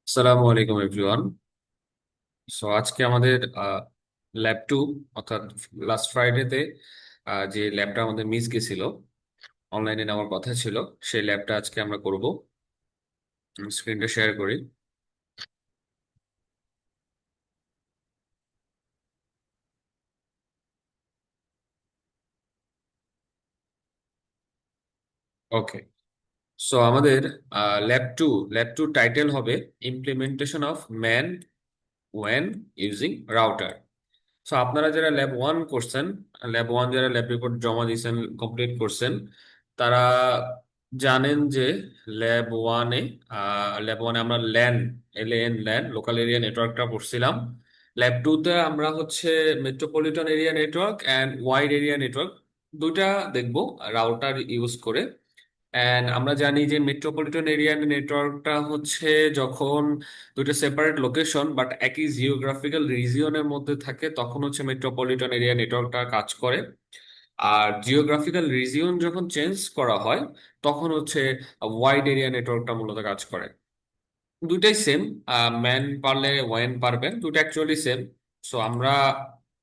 আসসালামু আলাইকুম everyone. So আজকে আমাদের ল্যাব টু, অর্থাৎ লাস্ট ফ্রাইডেতে যে ল্যাবটা আমাদের মিস গেছিল, অনলাইনে নেওয়ার কথা ছিল, সেই ল্যাবটা আজকে আমরা করব। স্ক্রিনটা শেয়ার করি। ওকে। সো আমাদের lab two lab two title হবে ইমপ্লিমেন্টেশন অফ ম্যান ওয়েন ইউজিং রাউটার। সো আপনারা যারা ল্যাব ওয়ান করছেন, ল্যাব ওয়ান যারা ল্যাব রিপোর্ট জমা দিয়েছেন, কমপ্লিট করছেন, তারা জানেন যে ল্যাব ওয়ানে আমরা LAN, L A N LAN, local area নেটওয়ার্কটা পড়ছিলাম। ল্যাব টুতে আমরা হচ্ছে metropolitan area network and wide area network দুইটা দেখব রাউটার ইউজ করে। অ্যান্ড আমরা জানি যে মেট্রোপলিটন এরিয়া নেটওয়ার্কটা হচ্ছে যখন দুইটা সেপারেট লোকেশন বাট একই জিওগ্রাফিক্যাল রিজিয়নের মধ্যে থাকে, তখন হচ্ছে মেট্রোপলিটন এরিয়া নেটওয়ার্কটা কাজ করে। আর জিওগ্রাফিক্যাল রিজিয়ন যখন চেঞ্জ করা হয়, তখন হচ্ছে ওয়াইড এরিয়া নেটওয়ার্কটা মূলত কাজ করে। দুইটাই সেম। ম্যান পারলে ওয়েন পারবেন, দুটো অ্যাকচুয়ালি সেম। সো আমরা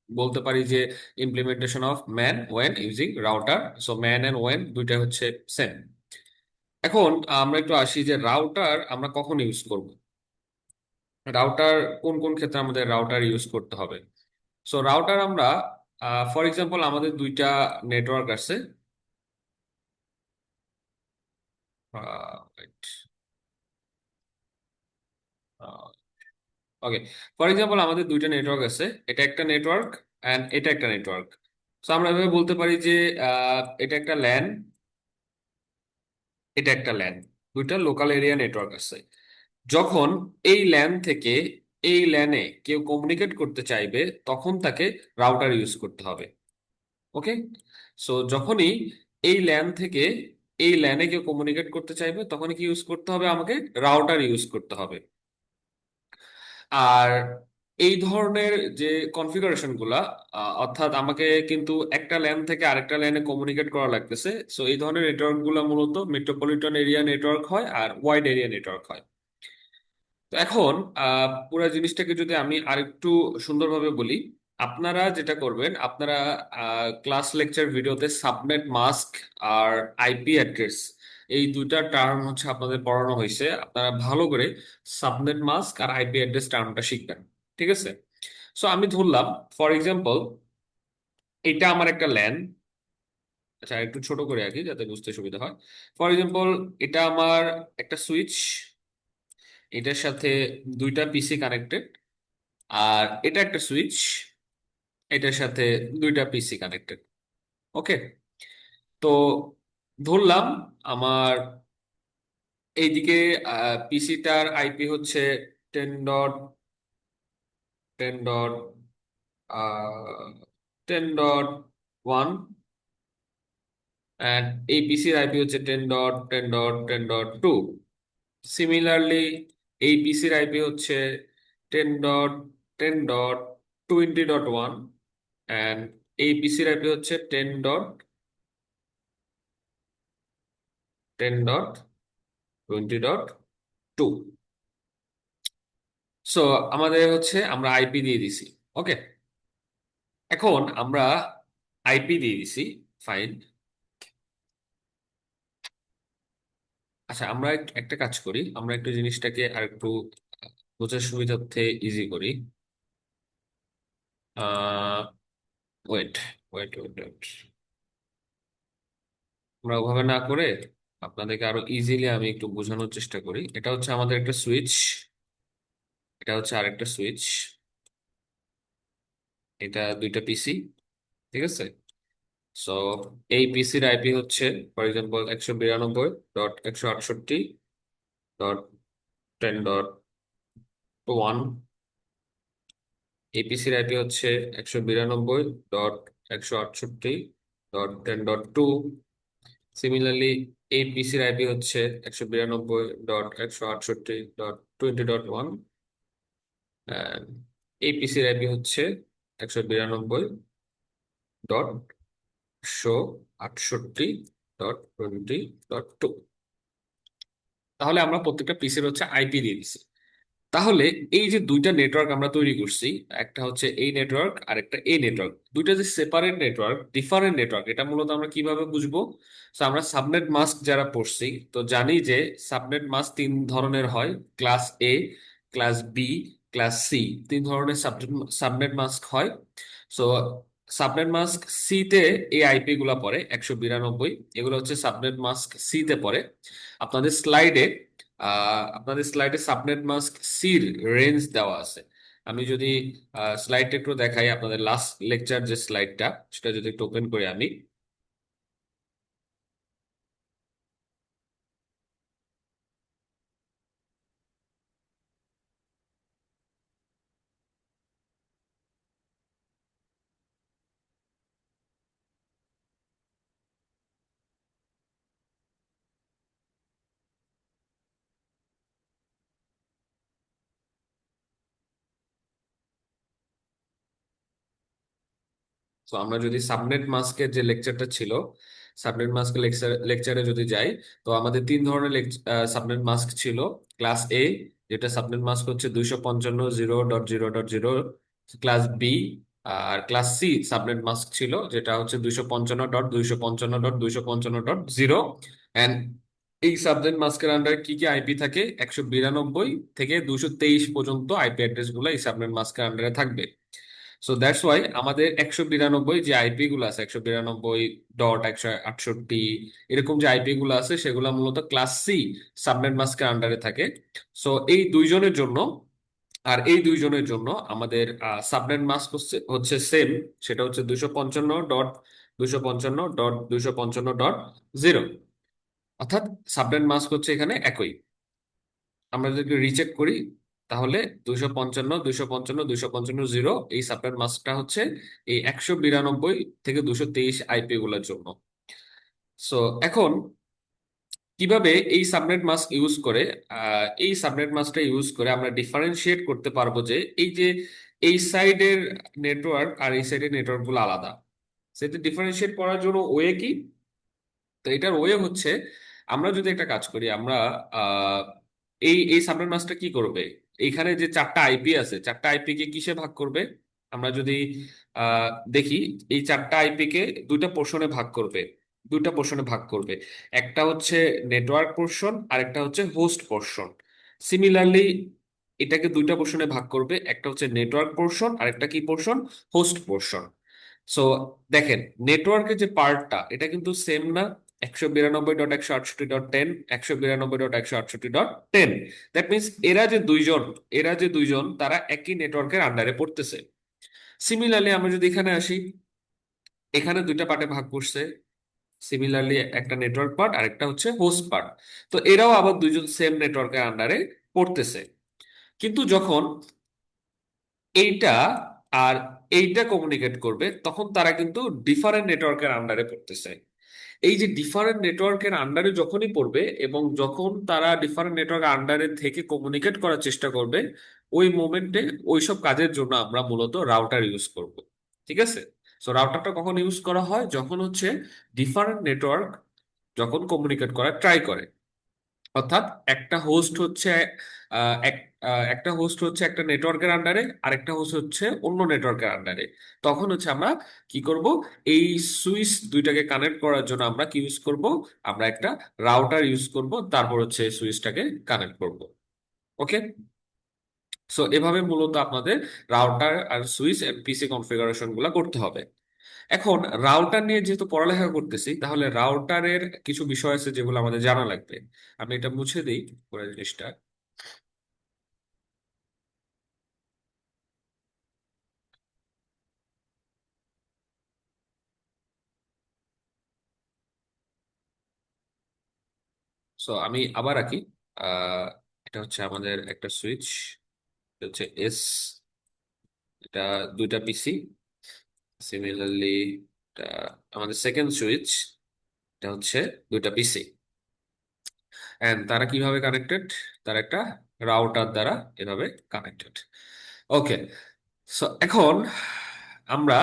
বলতে পারি যে ইমপ্লিমেন্টেশন অফ ম্যান ওয়েন using router. So MAN and ওয়েন দুইটা হচ্ছে সেম। এখন আমরা একটু আসি যে রাউটার আমরা কখন ইউজ করব। রাউটার কোন কোন ক্ষেত্রে আমাদের রাউটার ইউজ করতে হবে। সো রাউটার আমরা, ফর এক্সাম্পল, আমাদের দুইটা নেটওয়ার্ক আছে। ওকে। ফর এক্সাম্পল আমাদের দুইটা নেটওয়ার্ক আছে, এটা একটা নেটওয়ার্ক অ্যান্ড এটা একটা নেটওয়ার্ক। সো আমরা এভাবে বলতে পারি যে এটা একটা ল্যান, এটা একটা ল্যান। দুইটা লোকাল এরিয়া নেটওয়ার্ক আছে। যখন এই ল্যান থেকে এই ল্যানে কেউ কমিউনিকেট করতে চাইবে, তখন তাকে রাউটার ইউজ করতে হবে। ওকে। সো যখনই এই ল্যান থেকে এই ল্যানে কেউ কমিউনিকেট করতে চাইবে, তখন কি ইউজ করতে হবে? আমাকে রাউটার ইউজ করতে হবে। আর এই ধরনের যে কনফিগারেশন গুলা, অর্থাৎ আমাকে কিন্তু একটা ল্যান থেকে আরেকটা ল্যানে কমিউনিকেট করা লাগতেছে। সো এই ধরনের নেটওয়ার্ক গুলা মূলত মেট্রোপলিটন এরিয়া নেটওয়ার্ক হয় আর ওয়াইড এরিয়া নেটওয়ার্ক হয়। তো এখন পুরো জিনিসটাকে যদি আমি আরেকটু সুন্দরভাবে বলি, আপনারা যেটা করবেন, আপনারা ক্লাস লেকচার ভিডিওতে সাবনেট মাস্ক আর আইপি অ্যাড্রেস, এই দুইটা টার্ম হচ্ছে আপনাদের পড়ানো হয়েছে। আপনারা ভালো করে সাবনেট মাস্ক আর আইপি অ্যাড্রেস টার্মটা শিখবেন। ঠিক আছে। সো আমি ধরলাম, ফর এক্সাম্পল, এটা আমার একটা ল্যান। আচ্ছা, একটু ছোট করে আঁকি যাতে বুঝতে সুবিধা হয়। ফর এক্সাম্পল, এটা আমার একটা সুইচ, এটার সাথে দুইটা পিসি কানেক্টেড। আর এটা একটা সুইচ, এটার সাথে দুইটা পিসি কানেক্টেড। ওকে। তো ধরলাম আমার এইদিকে পিসিটার আইপি হচ্ছে 10.10.10.1, অ্যান্ড এই পিসির আইপি হচ্ছে 10.10.10.2। সিমিলারলি এই পিসির আইপি হচ্ছে 10.10.20.1, অ্যান্ড এই পিসির আইপি হচ্ছে 10.10.20.2। সো আমাদের হচ্ছে আমরা আইপি দিয়ে দিছি। ওকে। এখন আমরা আইপি দিয়ে দিছি। ফাইন। আচ্ছা, আমরা একটা কাজ করি, আমরা একটু জিনিসটাকে আর একটু বোঝার সুবিধার্থে ইজি করি। আহ ওয়েট ওয়েট ওয়েট ওয়েট আমরা ওভাবে না করে আপনাদেরকে আরো ইজিলি আমি একটু বোঝানোর চেষ্টা করি। এটা হচ্ছে আমাদের একটা সুইচ, এটা হচ্ছে আরেকটা সুইচ, এটা দুইটা পিসি। ঠিক আছে। সো এই পিসির আইপি হচ্ছে, ফর এক্সাম্পল, 192.168.10.1। এই পিসির আইপি হচ্ছে 192.168.10.2। সিমিলারলি এই পিসির আইপি হচ্ছে 192.168.20.1। এই পিসির আইপি হচ্ছে 192.168.20.2। তাহলে আমরা প্রত্যেকটা পিসের হচ্ছে আইপি দিয়ে দিছি। তাহলে এই যে দুইটা নেটওয়ার্ক আমরা তৈরি করছি, একটা হচ্ছে এই নেটওয়ার্ক আর একটা এই নেটওয়ার্ক, দুইটা যে সেপারেট নেটওয়ার্ক, ডিফারেন্ট নেটওয়ার্ক, এটা মূলত আমরা কিভাবে বুঝবো? তো আমরা সাবনেট মাস্ক যারা পড়ছি তো জানি যে সাবনেট মাস্ক তিন ধরনের হয়: ক্লাস এ, ক্লাস বি, ক্লাস সি। তিন ধরনের সাবনেট মাস্ক হয়। সো সাবনেট মাস্ক সি তে এই আইপি গুলা পড়ে 192, এগুলো হচ্ছে সাবনেট মাস্ক সি তে পড়ে। আপনাদের স্লাইডে আপনাদের স্লাইডে সাবনেট মাস্ক সির রেঞ্জ দেওয়া আছে। আমি যদি স্লাইডটা একটু দেখাই, আপনাদের লাস্ট লেকচার যে স্লাইডটা, সেটা যদি একটু ওপেন করি আমি। তো আমরা যদি সাবনেট মাস্কের যে লেকচারটা ছিল, সাবনেট মাস্কের লেকচারে যদি যাই, তো আমাদের তিন ধরনের সাবনেট মাস্ক ছিল। ক্লাস এ, যেটা সাবনেট মাস্ক হচ্ছে 255.0.0.0। ক্লাস বি আর ক্লাস সি সাবনেট মাস্ক ছিল, যেটা হচ্ছে 255.255.255.0। অ্যান্ড এই সাবনেট মাস্কের আন্ডারে কি কি আইপি থাকে? 192 থেকে 223 পর্যন্ত আইপি অ্যাড্রেস গুলো এই সাবনেট মাস্কের আন্ডারে থাকবে। সো দ্যাটস ওয়াই আমাদের 192 যে আইপি গুলো আছে, 192.168, এরকম যে আইপি গুলো আছে, সেগুলো মূলত ক্লাস সি সাবনেট মাস্কের আন্ডারে থাকে। সো এই দুইজনের জন্য, আর এই দুইজনের জন্য আমাদের সাবনেট মাস্ক হচ্ছে হচ্ছে সেম। সেটা হচ্ছে 255.255.255.0। অর্থাৎ সাবনেট মাস্ক হচ্ছে এখানে একই। আমরা যদি রিচেক করি, তাহলে 255.255.255.0 এই সাবনেট মাস্কটা হচ্ছে এই 192 থেকে 223 আইপি গুলোর জন্য। সো এখন কিভাবে এই সাবনেট মাস্ক ইউজ করে, এই সাবনেট মাস্কটা ইউজ করে আমরা ডিফারেন্সিয়েট করতে পারবো যে এই যে এই সাইডের নেটওয়ার্ক আর এই সাইডের নেটওয়ার্ক গুলো আলাদা। সেটা ডিফারেন্সিয়েট করার জন্য ওয়ে কি? তো এটার ওয়ে হচ্ছে, আমরা যদি একটা কাজ করি, আমরা আহ, এই এই সাবনেট মাস্কটা কি করবে? এইখানে যে চারটা আইপি আছে, চারটা আইপি কে কিসে ভাগ করবে? আমরা যদি আহ, দেখি, এই চারটা আইপি কে দুইটা পোর্শনে ভাগ করবে। দুইটা পোর্শনে ভাগ করবে। একটা হচ্ছে নেটওয়ার্ক পোর্শন আর একটা হচ্ছে হোস্ট পোর্শন। সিমিলারলি এটাকে দুইটা পোর্শনে ভাগ করবে, একটা হচ্ছে নেটওয়ার্ক পোর্শন আর একটা কি পোর্শন? Host portion. সো দেখেন, নেটওয়ার্কের যে পার্টটা, এটা কিন্তু সেম না। 192.168.10, 192.168.10। দ্যাট মিনস এরা যে দুইজন তারা একই নেটওয়ার্কের আন্ডারে পড়তেছে। সিমিলারলি আমরা যদি এখানে আসি, এখানে দুইটা পার্টে ভাগ করছে। সিমিলারলি একটা নেটওয়ার্ক পার্ট আর একটা হচ্ছে হোস্ট পার্ট। তো এরাও আবার দুইজন সেম নেটওয়ার্কের আন্ডারে পড়তেছে। কিন্তু যখন এইটা আর এইটা কমিউনিকেট করবে, তখন তারা কিন্তু ডিফারেন্ট নেটওয়ার্কের আন্ডারে পড়তেছে। এই যে ডিফারেন্ট নেটওয়ার্কের আন্ডারে যখনই পড়বে এবং যখন তারা ডিফারেন্ট নেটওয়ার্ক আন্ডারে থেকে কমিউনিকেট করার চেষ্টা করবে, ওই মোমেন্টে ওইসব কাজের জন্য আমরা মূলত রাউটার ইউজ করব। ঠিক আছে? সো রাউটারটা কখন ইউজ করা হয়? যখন হচ্ছে ডিফারেন্ট নেটওয়ার্ক যখন কমিউনিকেট করার ট্রাই করে। অর্থাৎ একটা হোস্ট হচ্ছে একটা হোস্ট হচ্ছে একটা নেটওয়ার্কের আন্ডারে, আরেকটা হোস্ট হচ্ছে অন্য নেটওয়ার্কের আন্ডারে। তখন হচ্ছে আমরা কি করব? এই সুইচ দুইটাকে কানেক্ট করার জন্য আমরা কি ইউজ করব? আমরা একটা রাউটার ইউজ করব, তারপর হচ্ছে সুইচটাকে কানেক্ট করব। ওকে? সো এভাবে মূলত আপনাদের রাউটার আর সুইচ পিসি কনফিগারেশন গুলা করতে হবে। এখন রাউটার নিয়ে যেহেতু পড়ালেখা করতেছি, তাহলে রাউটারের কিছু বিষয় আছে যেগুলো আমাদের জানা লাগবে। আমি এটা মুছে দিই পুরো জিনিসটা। সো আমি আবার আঁকি। আহ, এটা হচ্ছে আমাদের একটা সুইচ, এটা হচ্ছে এস, এটা দুইটা পিসি। সিমিলারলি এটা আমাদের সেকেন্ড সুইচ, এটা হচ্ছে দুইটা পিসি। এন্ড তারা কিভাবে কানেক্টেড? তারা একটা রাউটার দ্বারা এভাবে কানেক্টেড। ওকে। সো এখন আমরা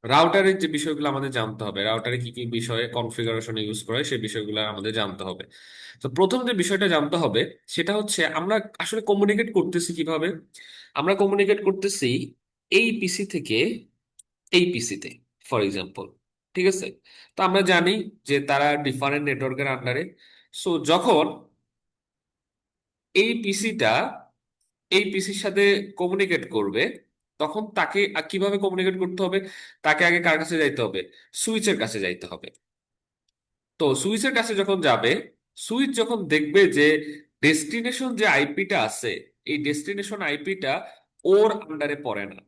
রাউটারের যে বিষয়গুলো আমাদের জানতে হবে, রাউটারে কি কি বিষয়ে কনফিগারেশন ইউজ করে সেই বিষয়গুলো আমাদের জানতে হবে। তো প্রথম যে বিষয়টা জানতে হবে সেটা হচ্ছে আমরা আসলে কমিউনিকেট করতেছি কিভাবে। আমরা কমিউনিকেট করতেছি এই পিসি থেকে এই পিসিতে, ফর এক্সাম্পল। ঠিক আছে? তো আমরা জানি যে তারা ডিফারেন্ট নেটওয়ার্কের আন্ডারে। সো যখন এই পিসিটা এই পিসির সাথে কমিউনিকেট করবে, তখন তাকে কিভাবে কমিউনিকেট করতে হবে? তাকে আগে কার কাছে যাইতে হবে? সুইচের কাছে যাইতে হবে। তো সুইচের কাছে যখন যাবে, সুইচ যখন দেখবে যে ডেস্টিনেশন যে আইপিটা আছে, এই ডেস্টিনেশন আইপিটা ওর আন্ডারে পড়ে না,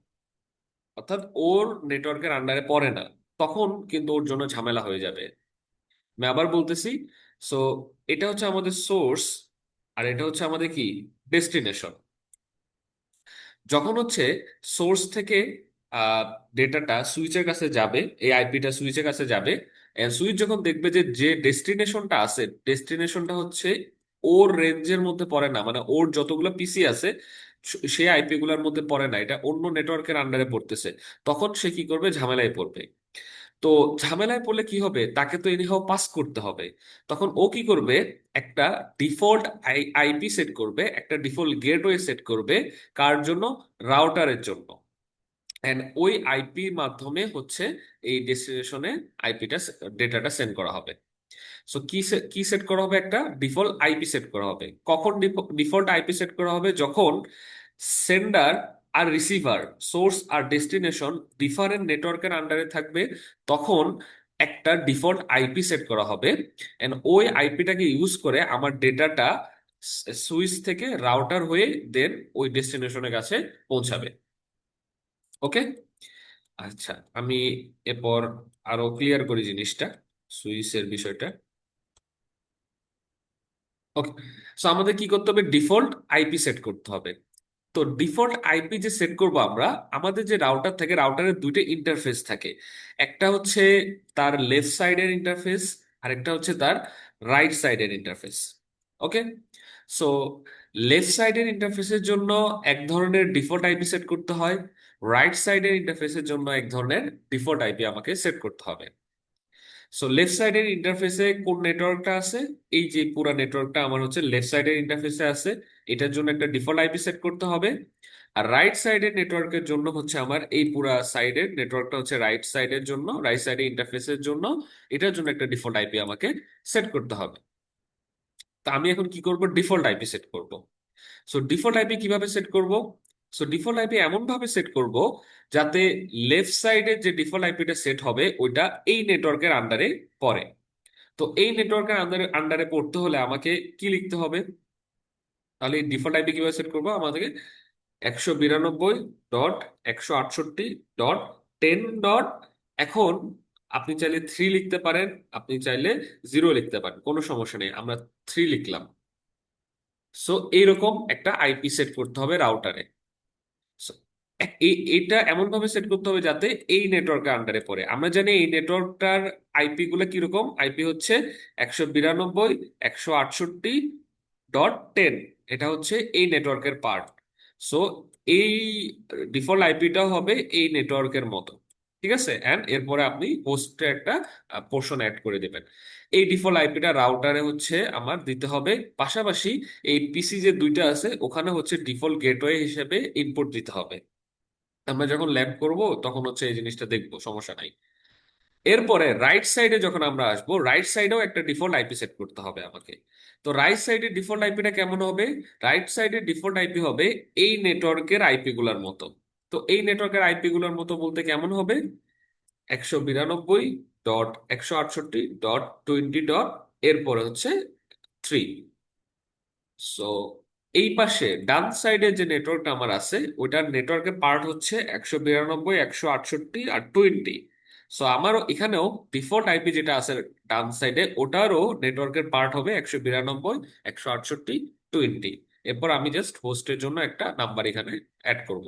অর্থাৎ ওর নেটওয়ার্কের আন্ডারে পড়ে না, তখন কিন্তু ওর জন্য ঝামেলা হয়ে যাবে। আমি আবার বলতেছি। সো এটা হচ্ছে আমাদের সোর্স, আর এটা হচ্ছে আমাদের কি, ডেস্টিনেশন। যখন হচ্ছে সোর্স থেকে ডেটাটা সুইচের কাছে যাবে, এই আইপিটা সুইচের কাছে যাবে, সুইচ যখন দেখবে যে যে ডেস্টিনেশনটা আছে, ডেস্টিনেশনটা হচ্ছে ওর রেঞ্জের মধ্যে পড়ে না, মানে ওর যতগুলো পিসি আছে সেই আইপি গুলার মধ্যে পড়ে না, এটা অন্য নেটওয়ার্কের আন্ডারে পড়তেছে, তখন সে কি করবে? ঝামেলায় পড়বে। তো ঝামেলায় পড়লে কি হবে? তাকে তো এনিহাও পাস করতে হবে। তখন ও কি করবে? একটা ডিফল্ট আইপি সেট করবে, একটা ডিফল্ট গেটওয়ে সেট করবে। কার জন্য? রাউটারের জন্য। এন্ড ওই আইপির মাধ্যমে হচ্ছে এই ডেস্টিনেশনে আইপিটা, ডেটাটা সেন্ড করা হবে। সো কি সেট করা হবে? একটা ডিফল্ট আইপি সেট করা হবে। কখন ডিফল্ট আইপি সেট করা হবে? যখন সেন্ডার আর রিসিভার, সোর্স আর ডেস্টিনেশন ডিফারেন্ট নেটওয়ার্কের আন্ডারে থাকবে, তখন একটা ডিফল্ট আইপি সেট করা হবে। এন্ড ওই আইপিটাকে ইউজ করে আমার ডেটাটা সুইচ থেকে রাউটার হয়ে দেন ওই ডেস্টিনেশনের কাছে পৌঁছাবে। ওকে? আচ্ছা, আমি এরপর আরো ক্লিয়ার করি জিনিসটা, সুইচের বিষয়টা। ওকে। সো আমাদের কি করতে হবে? ডিফল্ট আইপি সেট করতে হবে। তো ডিফল্ট আইপি যে সেট করব আমরা, আমাদের যে রাউটার থাকে, রাউটারের দুইটা ইন্টারফেস থাকে। একটা হচ্ছে তার লেফট সাইডের ইন্টারফেস, আর একটা হচ্ছে তার রাইট সাইডের ইন্টারফেস। ওকে। সো লেফট সাইডের ইন্টারফেসের জন্য এক ধরনের ডিফল্ট আইপি সেট করতে হয়, রাইট সাইডের ইন্টারফেসের জন্য এক ধরনের ডিফল্ট আইপি আমাকে সেট করতে হবে। সো লেফট সাইডের ইন্টারফেসে কোন নেটওয়ার্কটা আছে? এই যে পুরো নেটওয়ার্কটা আমার হচ্ছে লেফট সাইডের ইন্টারফেসে আছে, এটার জন্য একটা ডিফল্ট আইপি সেট করতে হবে। আর রাইট সাইডের নেটওয়ার্কের জন্য হচ্ছে আমার এই পুরা সাইডের নেটওয়ার্কটা হচ্ছে রাইট সাইডের জন্য, রাইট সাইডের ইন্টারফেসের জন্য, এটার জন্য একটা ডিফল্ট আইপি আমাকে সেট করতে হবে। তো আমি এখন কি করব? ডিফল্ট আইপি সেট করব। সো ডিফল্ট আইপি কিভাবে সেট করব? সো ডিফল্ট আইপি এমন ভাবে সেট করব যাতে লেফট সাইডে যে ডিফল্ট আইপিটা সেট হবে ওইটা এই নেটওয়ার্কের আন্ডারে পড়ে। তো এই নেটওয়ার্কের আন্ডারে আন্ডারে পড়তে হলে আমাকে কি লিখতে হবে? তাহলে এই ডিফল্ট আইপি কিভাবে সেট করবো? আমাদেরকে 192.168.10. এখন আপনি চাইলে 3 লিখতে পারেন, আপনি চাইলে 0 লিখতে পারেন, কোনো সমস্যা নেই, আমরা 3 লিখলাম। সো এইরকম একটা আইপি সেট করতে হবে রাউটারে। So, এটা এমন ভাবে সেট করতে হবে যাতে এই নেটওয়ার্কের আন্ডারে পড়ে। আমরা জানি এই নেটওয়ার্কটার আইপি গুলো কিরকম, আইপি হচ্ছে 192.168.10। এটা হচ্ছে এই নেটওয়ার্কের পার্ট। সো এই ডিফল্ট আইপিটাও হবে এই নেটওয়ার্কের মতো। ঠিক আছে? এন্ড এরপরে আপনি হোস্টে একটা পোর্শন অ্যাড করে দেবেন। এই ডিফল্ট আইপিটা রাউটারে হচ্ছে আমার দিতে হবে, পাশাপাশি এই পিসি যে দুইটা আছে ওখানে হচ্ছে ডিফল্ট গেটওয়ে হিসেবে ইনপুট দিতে হবে। আমরা যখন ল্যাব করব তখন হচ্ছে এই জিনিসটা দেখবো, সমস্যা নাই। এরপরে রাইট সাইডে যখন আমরা আসবো, রাইট সাইডেও একটা ডিফল্ট আইপি সেট করতে হবে আমাকে। তো রাইট সাইডে ডিফল্ট আইপিটা কেমন হবে? রাইট সাইডে ডিফল্ট আইপি হবে এই নেটওয়ার্কের আইপি গুলার মতো। তো এই নেটওয়ার্কের আইপি গুলার মতো বলতে কেমন হবে? 192.168.20. এরপরে হচ্ছে 3। সো এই পাশে ডান সাইডে যে নেটওয়ার্কটা আমার আছে ওইটার নেটওয়ার্কের পার্ট হচ্ছে 192.168 আর 20। সো আমারও এখানেও ডিফল্ট আইপি যেটা আছে ডান সাইডে ওটারও নেটওয়ার্কের পার্ট হবে 192.168.20। এরপর আমি জাস্ট হোস্টের জন্য একটা নাম্বার এখানে অ্যাড করব।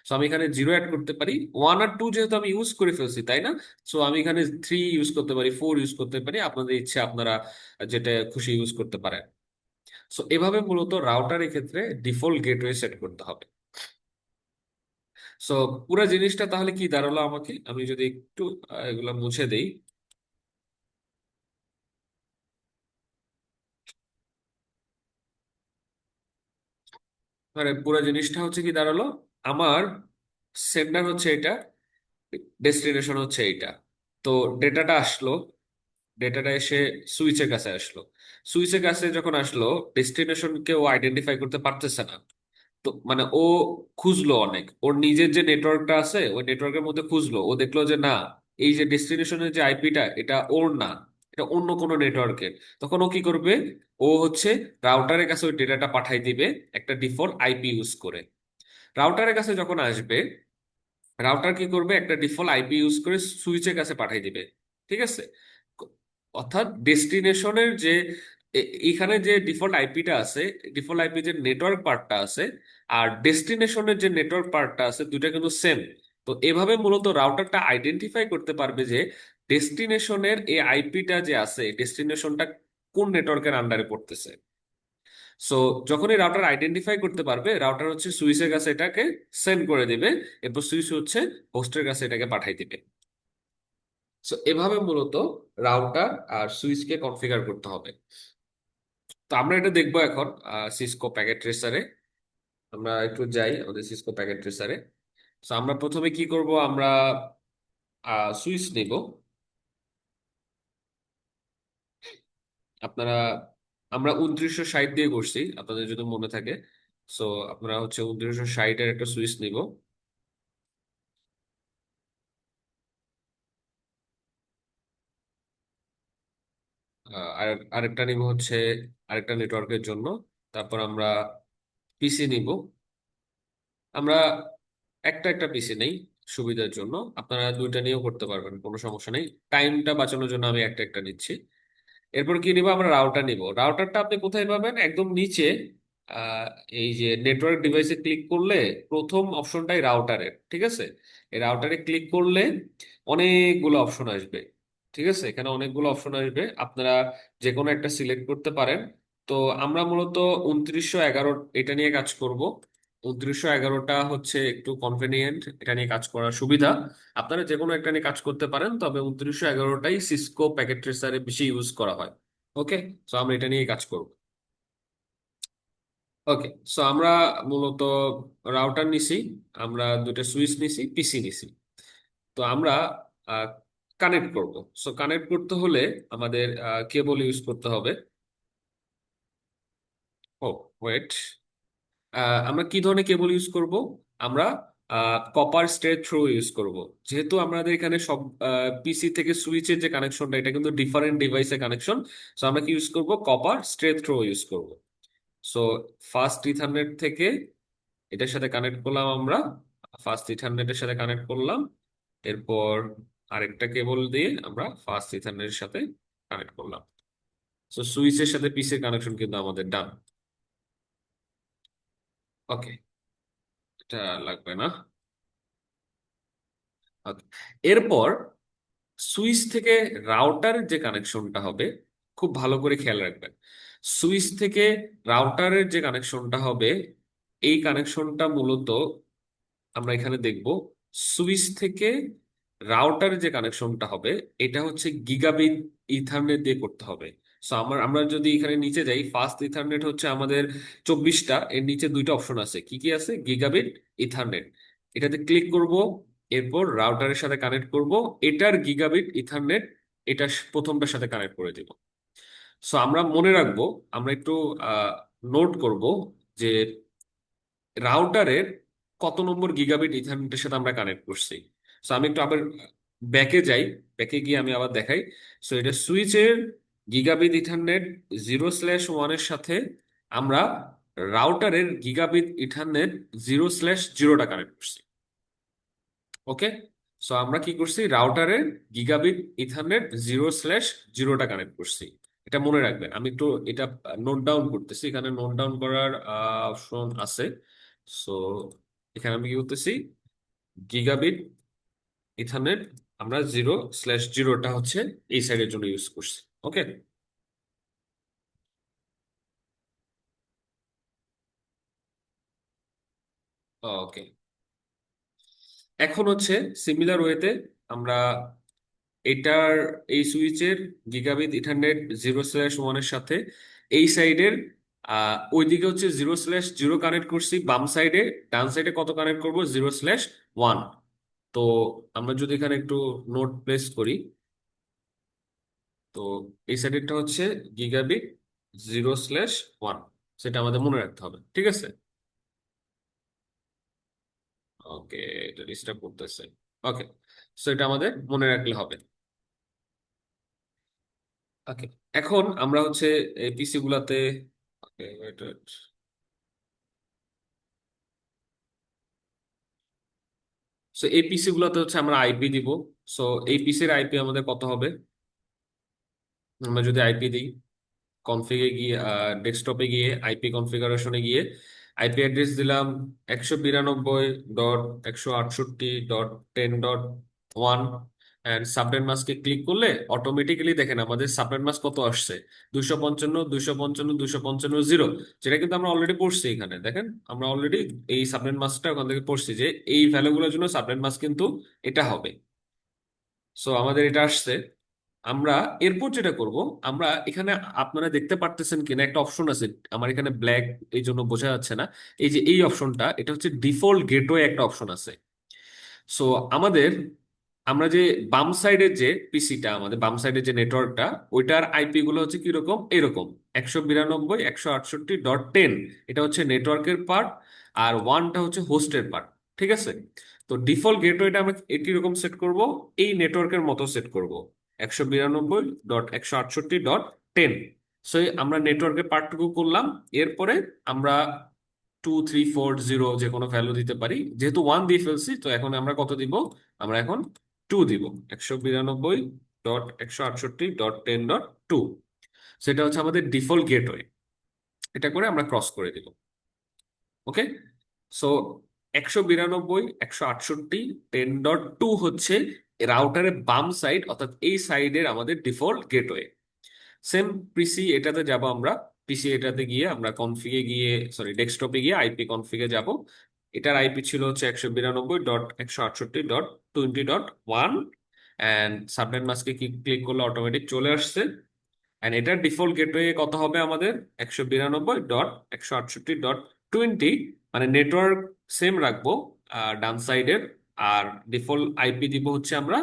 সো আমি এখানে 0 অ্যাড করতে পারি, 1 আর 2 যেহেতু আমি ইউজ করে ফেলছি, তাই না? সো আমি এখানে 3 ইউজ করতে পারি, 4 ইউজ করতে পারি, আপনাদের ইচ্ছে, আপনারা যেটা খুশি ইউজ করতে পারেন। সো এভাবে মূলত রাউটারের ক্ষেত্রে ডিফল্ট গেটওয়ে সেট করতে হবে। সো পুরো জিনিসটা তাহলে কি দাঁড়ালো, আমাকে আমি যদি একটু এগুলা মুছে দেই। মানে পুরো জিনিসটা হচ্ছে কি দাঁড়ালো, আমার সেন্ডার হচ্ছে এটা, ডেস্টিনেশন হচ্ছে এইটা। তো ডেটাটা আসলো, ডেটাটা এসে সুইচের কাছে আসলো। সুইচের কাছে যখন আসলো, ডেস্টিনেশনকে ও আইডেন্টিফাই করতে পারতেছে না। তো মানে ও খুঁজলো অনেক, ওর নিজের যে নেটওয়ার্কটা আছে ওই নেটওয়ার্কের মধ্যে খুঁজলো, ও দেখলো যে না, এই যে ডেস্টিনেশনের যে আইপিটা এটা ওর না, এটা অন্য কোনো নেটওয়ার্কের। তখন ও কি করবে, ও হচ্ছে রাউটারের কাছে ওই ডেটাটা পাঠাই দিবে একটা ডিফল্ট আইপি ইউজ করে। রাউটারের কাছে যখন আসবে, রাউটার কি করবে, একটা ডিফল্ট আইপি ইউজ করে সুইচের কাছে পাঠিয়ে দিবে। ঠিক আছে। ক- অর্থাৎ ডেস্টিনেশনের যে এখানে যে ডিফল্ট আইপিটা আছে, ডিফল্ট আইপি যে নেটওয়ার্ক পার্টটা আছে, আর ডেস্টিনেশনের যে নেটওয়ার্ক পার্টটা আছে, দুইটা কিন্তু সেম। তো এভাবে মূলত রাউটারটা আইডেন্টিফাই করতে পারবে যে ডেস্টিনেশনের এই আইপিটা যে আছে, ডেস্টিনেশনটা কোন নেটওয়ার্কের আন্ডারে পড়তেছে। সো যখনই রাউটার আইডেন্টিফাই করতে পারবে, রাউটার হচ্ছে সুইচের কাছে এটাকে সেন্ড করে দিবে, এরপর সুইচ হচ্ছে হোস্টের কাছে এটাকে পাঠাই দিবে। সো এভাবে মূলত রাউটার আর সুইচকে কনফিগার করতে হবে। তো আমরা এটা দেখবো এখন সিসকো প্যাকেট ট্রেসারে। আমরা একটু যাই আমাদের সিসকো প্যাকেট ট্রেসারে। সো আমরা প্রথমে কি করব, আমরা সুইচ নিব। আপনারা, আমরা 2960 দিয়ে করছি আপনাদের যদি মনে থাকে। সো আপনারা হচ্ছে 2960-এর একটা সুইচ নিব। আর আরেকটা নিব হচ্ছে আরেকটা নেটওয়ার্কের জন্য। তারপর আমরা পিসি নিব। আমরা একটা একটা পিসি নেই সুবিধার জন্য, আপনারা দুইটা নিয়েও করতে পারবেন, কোনো সমস্যা নেই। টাইমটা বাঁচানোর জন্য আমি একটা একটা নিচ্ছি। এরপর কি নিব, আমরা রাউটার নিব। রাউটারটা আপনি কোথায় পাবেন, একদম নিচে। আহ, এই যে নেটওয়ার্ক ডিভাইসে ক্লিক করলে প্রথম অপশনটাই রাউটারের, ঠিক আছে। এই রাউটারে ক্লিক করলে অনেকগুলো অপশন আসবে। ঠিক আছে, এখানে অনেকগুলো অপশন আসবে, আপনারা যে কোনো একটা সিলেক্ট করতে পারেন। তো আমরা মূলত 2911 এটা নিয়ে কাজ করব। 2911টা হচ্ছে একটু কনভেনিয়েন্ট, এটা নিয়ে কাজ করার সুবিধা। আপনারা যে কোনো একটা নিয়ে কাজ করতে পারেন, তবে 2911টাই সিসকো প্যাকেট ট্রেসারে বেশি ইউজ করা হয়। ওকে। সো আমরা এটা নিয়ে কাজ করব। ওকে। সো আমরা মূলত রাউটার নিছি, আমরা দুটো সুইচ নিছি, পিসি নিছি। তো আমরা কানেক্ট করব। সো কানেক্ট করতে হলে আমাদের কেবল ইউজ করতে হবে। ও, ওয়েট। আমরা কি ধরনের কেবল ইউজ করব, আমরা কপার স্ট্রেট থ্রো ইউজ করব। যেহেতু আমাদের এখানে সব পিসি থেকে সুইচের যে কানেকশনটা, এটা কিন্তু ডিফারেন্ট ডিভাইসের কানেকশন। সো আমরা কি ইউজ করব, কপার স্ট্রেট থ্রো ইউজ করব। সো ফার্স্ট ইথারনেট থেকে এটার সাথে কানেক্ট করলাম আমরা, ফার্স্ট ইথারনেটের সাথে কানেক্ট করলাম। এরপর আরেকটা কেবল দিয়ে আমরা ফার্স্ট ইথারনেটের সাথে কানেক্ট করলাম। সো সুইচের সাথে পিসির কানেকশন কিন্তু আমাদের ডান। ওকে, এটা লাগবে না। Okay. এরপর সুইচ থেকে রাউটারের যে কানেকশনটা হবে, খুব ভালো করে খেয়াল রাখবেন। সুইচ থেকে রাউটারের যে কানেকশনটা হবে, এই কানেকশনটা মূলত আমরা এখানে দেখব। সুইচ থেকে রাউটারের যে কানেকশনটা হবে, এটা হচ্ছে গিগাবিট ইথারনেট দিয়ে করতে হবে। সো আমরা যদি এখানে নিচে যাই, ফার্স্ট ইথারনেট হচ্ছে আমাদের 24টা, এর নিচে দুইটা অপশন আছে, কি কি আছে, গিগাবিট, ইথারনেট। এটাতে ক্লিক করব, এরপর রাউটারের সাথে কানেক্ট করব, এটার গিগাবিট ইথারনেট এটা প্রথমটার সাথে কানেক্ট করে দিব। সো আমরা মনে রাখবো, আমরা একটু নোট করব যে রাউটারের কত নম্বর গিগাবিট ইথারনেটের সাথে আমরা কানেক্ট করছি। সো আমি একটু আবার ব্যাকে যাই, ব্যাকে গিয়ে আমি আবার দেখাই। সো এটা সুইচের গিগাবিট ইথারনেট 0/1-এর সাথে আমরা রাউটারের গিগাবিট ইথারনেট 0/0টা কানেক্ট করছি। ওকে। সো আমরা কি করছি, রাউটারের গিগাবিট ইথারনেট 0/0টা কানেক্ট করছি। এটা মনে রাখবেন, আমি একটু এটা নোট ডাউন করতেছি, এখানে নোট ডাউন করার অপশন আছে। সো এখানে আমি কি করতেছি, গিগাবিট ইথারনেট আমরা 0/0টা হচ্ছে এই সাইডের জন্য ইউজ করছি। ওকে। ওকে। এখন হচ্ছে সিমিলার ওয়েতে আমরা এটার এই সুইচের গিগাবিট ইথারনেট 0/1 এর সাথে এই সাইডের ওইদিকে হচ্ছে 0/0 কানেক্ট করছি বাম সাইডে, ডান সাইডে কত কানেক্ট করব 0/1। তো আমরা যদি এখানে একটু নোট প্লেস করি, তো এই সাইডেরটা হচ্ছে গিগাবিট 0/1, সেটা আমাদের মনে রাখতে হবে, ঠিক আছে? ওকে, এটা ডিস্টার্ব করতেছে। ওকে, সো এটা আমাদের মনে রাখলে হবে। ওকে, এখন আমরা হচ্ছে এই পিসি গুলাতে, ওকে wait, wait. সো এই পিসি গুলাতে হচ্ছে আমরা আইপি দিব। সো এই পিসির আইপি আমাদের কত হবে? আমরা যদি আইপি দিই, কনফিগে গিয়ে ডেস্কটপে গিয়ে আইপি কনফিগারেশনে গিয়ে আইপি অ্যাড্রেস দিলাম 192.168.10.1, অ্যান্ড সাবনেট মাস্কে ক্লিক করলে অটোমেটিক্যালি দেখেন আমাদের সাবনেট মাস্ক কত আসছে, 255.255.255.0, যেটা কিন্তু আমরা অলরেডি পড়ছি এখানে দেখেন। আমরা অলরেডি এই সাবনেট মাস্কটা ওখান থেকে পড়ছি যে এই ভ্যালুগুলোর জন্য সাবনেট মাস্ক কিন্তু এটা হবে। সো আমাদের এটা আসছে। আমরা এরপর যেটা করব, আমরা এখানে আপনারা দেখতে পারতেছেন কিনা একটা অপশন আছে, আমার এখানে ব্ল্যাক এই জন্য বোঝা যাচ্ছে না। এই যে এই অপশনটা, এটা হচ্ছে ডিফল্ট গেটওয়ে একটা অপশন আছে। সো আমাদের, আমরা যে বাম সাইডের যে পিসিটা, আমাদের বাম সাইডের যে নেটওয়ার্কটা, ওইটার আইপি গুলো হচ্ছে কিরকম, এরকম 192.168.10। এটা হচ্ছে নেটওয়ার্কের পার্ট, আর ওয়ানটা হচ্ছে হোস্টের পার্ট, ঠিক আছে? তো ডিফল্ট গেটওয়েটা আমরা কিরকম সেট করব, এই নেটওয়ার্কের মতো সেট করব, 192.168.10। সো আমরা নেটওয়ার্কের পার্টটুকু করলাম। এরপরে আমরা 2340 যে কোনো ভ্যালু দিতে পারি, যেহেতু ওয়ান দিয়ে ফেলছি তো এখন আমরা কত দিব, আমরা এখন টু দিব, 192.168.10.2। সেটা হচ্ছে আমাদের ডিফল্ট গেটওয়ে। এটা করে আমরা ক্রস করে দিব। ওকে, সো 192.168.10.2 হচ্ছে রাউটারের বাম সাইড, অর্থাৎ এই সাইডের আমাদের ডিফল্ট গেটওয়ে। সেম পিসি এটাতে যাব আমরা, পিসি এটাতে গিয়ে আমরা কনফিগে গিয়ে, সরি ডেস্কটপে গিয়ে আইপি কনফিগে যাব। এটার আইপি ছিল হচ্ছে 192.168.20.1, অ্যান্ড সাবনেট মাস্কে ক্লিক করলে অটোমেটিক চলে আসছে। অ্যান্ড এটার ডিফল্ট গেটওয়ে কত হবে আমাদের, 192.168.20, মানে নেটওয়ার্ক সেম রাখবো ডান সাইডের। আর ডিফল্ট আইপি দিব হচ্ছে আমরা,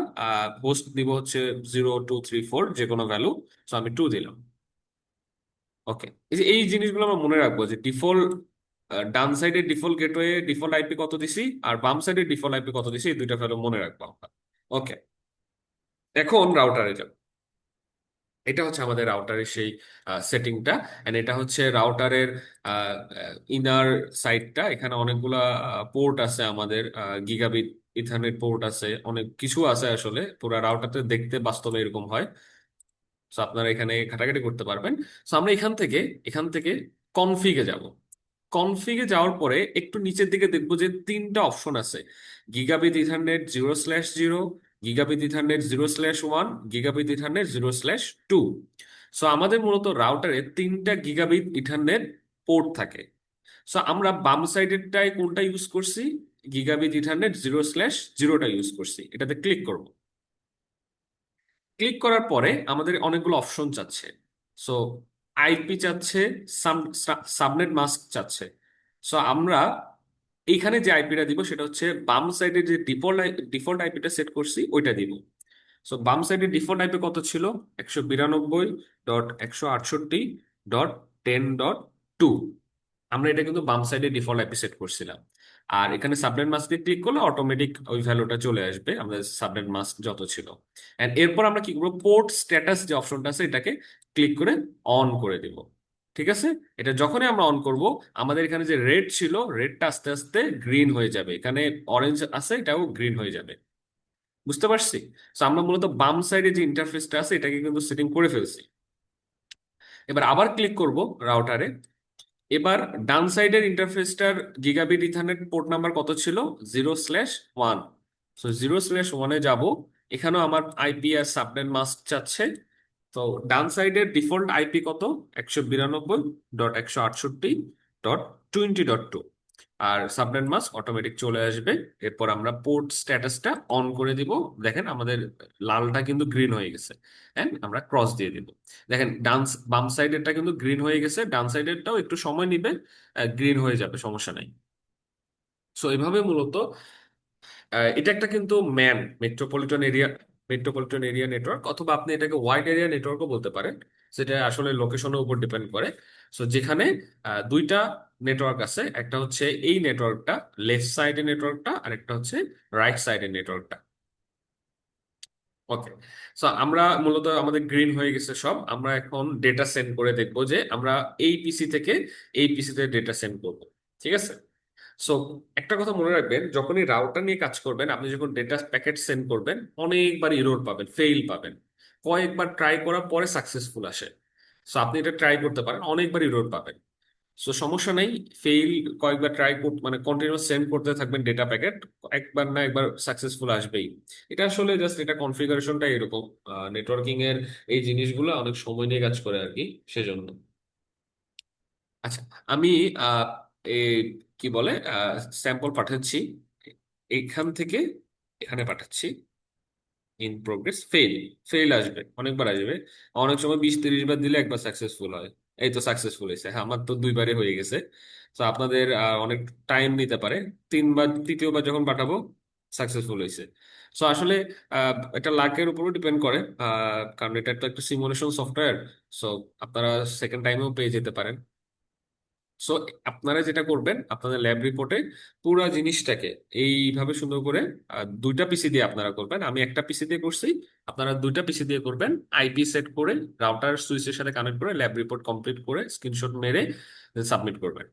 হোস্ট দিব হচ্ছে 0234 যে কোনো ভ্যালু। সো আমি টু দিলাম। ওকে, এই যে এই জিনিসগুলো আমরা মনে রাখবো যে ডিফল্ট, ডান সাইডের ডিফল্ট গেটওয়ে ডিফল্ট আইপি কত দিছি, আর বাম সাইডের ডিফল্ট আইপি কত দিছি, এই দুইটা ভ্যালু মনে রাখবো আমরা। ওকে, এখন রাউটারে যাব। এটা হচ্ছে আমাদের রাউটারের সেই সেটিংটা, এন্ড এটা হচ্ছে রাউটারের ইনার সাইডটা। এখানে অনেকগুলা পোর্ট আছে আমাদের, গিগাবিট ইথারনেট পোর্ট আছে, অনেক কিছু আছে, আসলে পুরো রাউটারটা দেখতে বাস্তবে এরকম হয়। সো আপনারা এখানে ঘাটাঘাটি করতে পারবেন। সো আমরা এখান থেকে কনফিগে যাব। কনফিগে যাওয়ার পরে একটু নিচের দিকে দেখবো যে তিনটা অপশন আছে, gigabit ethernet 0/0, gigabit ethernet 0/1, gigabit ethernet 0/2। So আমাদের মূলত রাউটারে তিনটা গিগাবিট ইথারনেট পোর্ট থাকে। সো আমরা বাম সাইডেরটায় কোনটা ইউজ করছি, গিগাবিট ইথারনেট 0/0টা ইউজ করছি। এটাতে ক্লিক করব। ক্লিক করার পরে আমাদের অনেকগুলো অপশন চাচ্ছে। সো আইপি চাচ্ছে, সাবনেট মাস্ক চাচ্ছে। সো আমরা এইখানে যে আইপিটা দিব সেটা হচ্ছে বাম সাইডে যে ডিফল্ট আইপিটা সেট করছি ওইটা দিব। সো বাম সাইডে ডিফল্ট আইপি কত ছিল, 192.168.10.2। আমরা এটা কিন্তু বাম সাইডে ডিফল্ট আইপি সেট করছিলাম। আর এখানে সাবনেট মাস্কে ক্লিক করলে অটোমেটিক ওই ভ্যালুটা চলে আসবে আমাদের সাবনেট মাস্ক যত ছিল। এন্ড এরপর আমরা কি করবো, পোর্ট স্ট্যাটাস যে অপশনটা আছে এটাকে ক্লিক করে অন করে দিব। ঠিক আছে, এটা যখনই আমরা অন করব, আমাদের এখানে যে রেড ছিল, রেডটা আস্তে আস্তে গ্রিন হয়ে যাবে, এখানে অরেঞ্জ আছে এটাও গ্রিন হয়ে যাবে। বুঝতে পারছি? তো আমরা মূলত বাম সাইডে যে ইন্টারফেসটা আছে এটাকে কিন্তু সেটিং করে ফেলছি। এবার আবার ক্লিক করব রাউটারে। এবার ডান সাইডের ইন্টারফেসটার গিগাবিট ইথারনেট পোর্ট নাম্বার কত ছিল, 0/1। সো 0/1-এ যাব। এখানেও আমার আইপি আর সাবনেট মাস্ক চাচ্ছে। তো ডান সাইডের ডিফল্ট আইপি কত, 192.168.20.2। আর সাবনেট মাস্ক অটোমেটিক চলে আসবে। এরপর আমরা পোর্ট স্ট্যাটাসটা অন করে দিব। দেখেন আমাদের লালটা কিন্তু গ্রিন হয়ে গেছে, এন্ড আমরা ক্রস দিয়ে দিব। দেখেন বাম সাইডেরটা কিন্তু গ্রিন হয়ে গেছে, ডান সাইডেরটাও একটু সময় নিবে, গ্রিন হয়ে যাবে, সমস্যা নাই। সো এইভাবে মূলত এটা একটা কিন্তু metropolitan area metropolitan area network, অথবা আপনি এটাকে ওয়াইড এরিয়া নেটওয়ার্কও বলতে পারেন। সেটা আসলে লোকেশনের উপর ডিপেন্ড করে। সো যেখানে দুইটা নেটওয়ার্ক আছে, একটা হচ্ছে এই নেটওয়ার্কটা, লেফট সাইডের নেটওয়ার্কটা, আর একটা হচ্ছে রাইট সাইডের নেটওয়ার্কটা। ওকে। সো আমরা মূলত আমাদের গ্রিন হয়ে গেছে সব, আমরা এখন ডেটা সেন্ড করে দেখবো যে আমরা এই পিসি থেকে এই পিসিতে ডেটা সেন্ড করব। ঠিক আছে। সো একটা কথা মনে রাখবেন, যখনই রাউটার নিয়ে কাজ করবেন, আপনি যখন ডেটা প্যাকেট সেন্ড করবেন, অনেকবার ইরর পাবেন, ফেইল পাবেন। কয়েকবার ট্রাই করার পরে সাকসেসফুল আসে। সো আপনি এটা ট্রাই করতে পারেন, অনেকবার ইরর পাবেন। সো সমস্যা নেই, ফেইল কয়েকবার ট্রাই করতে, মানে কন্টিনিউয়াস সেন্ড করতে থাকবেন ডেটা প্যাকেট, একবার না একবার সাকসেসফুল আসবেই। এটা আসলে জাস্ট এটা কনফিগারেশনটা এরকম। নেটওয়ার্কিং এর এই জিনিসগুলো অনেক সময় নিয়ে কাজ করে আর কি, সেজন্য। আচ্ছা, আমি আহ, এ কি বলে স্যাম্পল পাঠাচ্ছি এইখান থেকে এখানে পাঠাচ্ছি। In progress, fail. ফেল আসবে, অনেকবার আসবে। অনেক সময় 20-30 বার দিলে একবার সাকসেসফুল হয়। এই তো সাকসেসফুল হয়েছে, হ্যাঁ আমার তো 2বারে হয়ে গেছে। তো আপনাদের অনেক টাইম নিতে পারে। 3বার, তৃতীয়বার যখন পাঠাবো সাকসেসফুল হয়েছে। সো আসলে এটা লাকের উপরও ডিপেন্ড করে, কারণ এটা তো একটা সিমুলেশন সফটওয়্যার। সো আপনারা সেকেন্ড টাইমেও পেয়ে যেতে পারেন। সো আপনারা যেটা করবেন, আপনাদের ল্যাব রিপোর্টে পুরো জিনিসটাকে এইভাবে সুন্দর করে দুইটা পিসি দিয়ে আপনারা করবেন। আমি একটা পিসি দিয়ে করছি, আপনারা দুইটা পিসি দিয়ে করবেন। আইপি সেট করে রাউটার সুইচের সাথে কানেক্ট করে ল্যাব রিপোর্ট কমপ্লিট করে স্ক্রিনশট মেরে সাবমিট করবেন।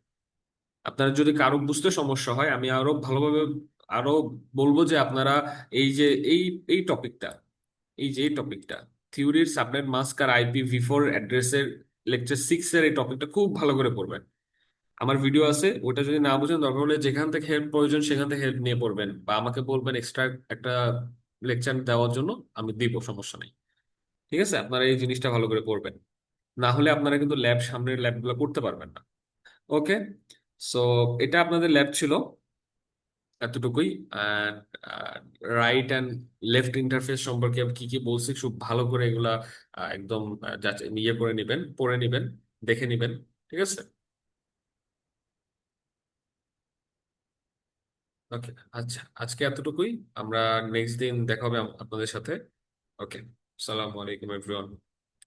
আপনারা যদি কারো বুঝতে সমস্যা হয়, আমি আরো ভালোভাবে আরো বলবো যে আপনারা এই যে এই এই টপিকটা, এই টপিকটা, থিওরির সাবনেট মাস্ক আর IPv4 অ্যাড্রেসের লেকচার 6 এর এই টপিকটা খুব ভালো করে পড়বেন। আমার ভিডিও আছে, ওটা যদি না বুঝেন দরকার হলে যেখান থেকে হেল্প প্রয়োজন সেখান থেকে হেল্প নিয়ে পড়বেন, বা আমাকে বলবেন এক্সট্রা একটা লেকচার দেওয়ার জন্য, আমি দিব, সমস্যা নেই। ঠিক আছে, আপনারা এই জিনিসটা ভালো করে পড়বেন, না হলে আপনারা কিন্তু সামনের ল্যাবগুলো করতে পারবেন না। ওকে। সো এটা আপনাদের ল্যাব ছিল, এতটুকুই। রাইট অ্যান্ড লেফট ইন্টারফেস সম্পর্কে কি কি বলছি খুব ভালো করে এগুলা একদম যাচাই ইয়ে করে নেবেন, পড়ে নেবেন, দেখে নেবেন। ঠিক আছে। ওকে। আচ্ছা, আজকে এতটুকুই। আমরা নেক্সট দিন দেখা হবে আপনাদের সাথে। ওকে। আসসালামু আলাইকুম এভরিওয়ান।